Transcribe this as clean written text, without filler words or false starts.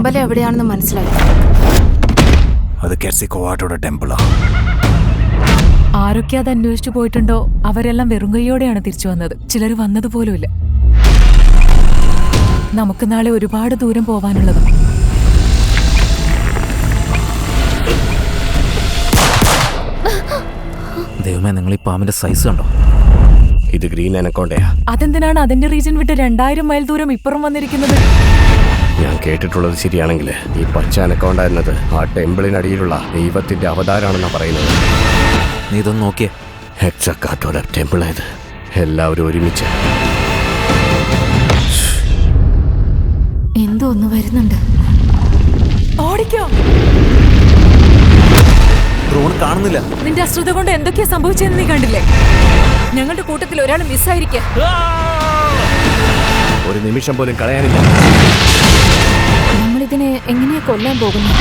അമ്പലം എവിടെയാണെന്ന് മനസ്സിലായി. അത് കെർസിക്കോവാട്ടോടെ ടെമ്പിളാ. ആരൊക്കെ അത് അന്വേഷിച്ചു പോയിട്ടുണ്ടോ അവരെല്ലാം വെറുങ്കയോടെയാണ് തിരിച്ചു വന്നത്. ചിലർ വന്നതുപോലുമില്ല. നമുക്ക് നാളെ ഒരുപാട് ദൂരം പോവാനുള്ളതാണ്. ദൈവമേ, നിങ്ങൾ ഈ പാമ്പിന്റെ സൈസ് കണ്ടോ? ഇത് ഗ്രീൻ അനക്കോണ്ടയാ. അതെന്തിനാണ് അതിന്റെ റീജിയൻ വിട്ട് 2000 മൈൽ ദൂരം ഇപ്പുറം വന്നിരിക്കുന്നത്? ഞാൻ കേട്ടിട്ടുള്ളത് ശരിയാണെങ്കിൽ ഈ പച്ച അനക്കോണ്ട എന്നത് ആ ടെമ്പിളിനടിയിലുള്ള ദൈവത്തിന്റെ അവതാരാണെന്നാ പറയുന്നത്. നീ ഇതൊന്ന് നോക്കിയേ. ഹെക്സക്കാറ്റോടെ ടെമ്പിളായത്. എല്ലാവരും ഒരുമിച്ച്. എന്തോ ഒന്ന് വരുന്നുണ്ട്. ഓടിക്കോ. ഡ്രോൺ കാണുന്നില്ല. നിന്റെ അശ്രദ്ധ കൊണ്ട് എന്തൊക്കെയാ സംഭവിച്ചതെന്ന് നീ കണ്ടില്ലേ? ഞങ്ങളുടെ കൂട്ടത്തിൽ ഒരാൾ മിസ്സായിരിക്കുക. ഒരു നിമിഷം പോലും കളയാനില്ല. നമ്മളിതിനെ എങ്ങനെയാ കൊല്ലാൻ പോകുന്നു?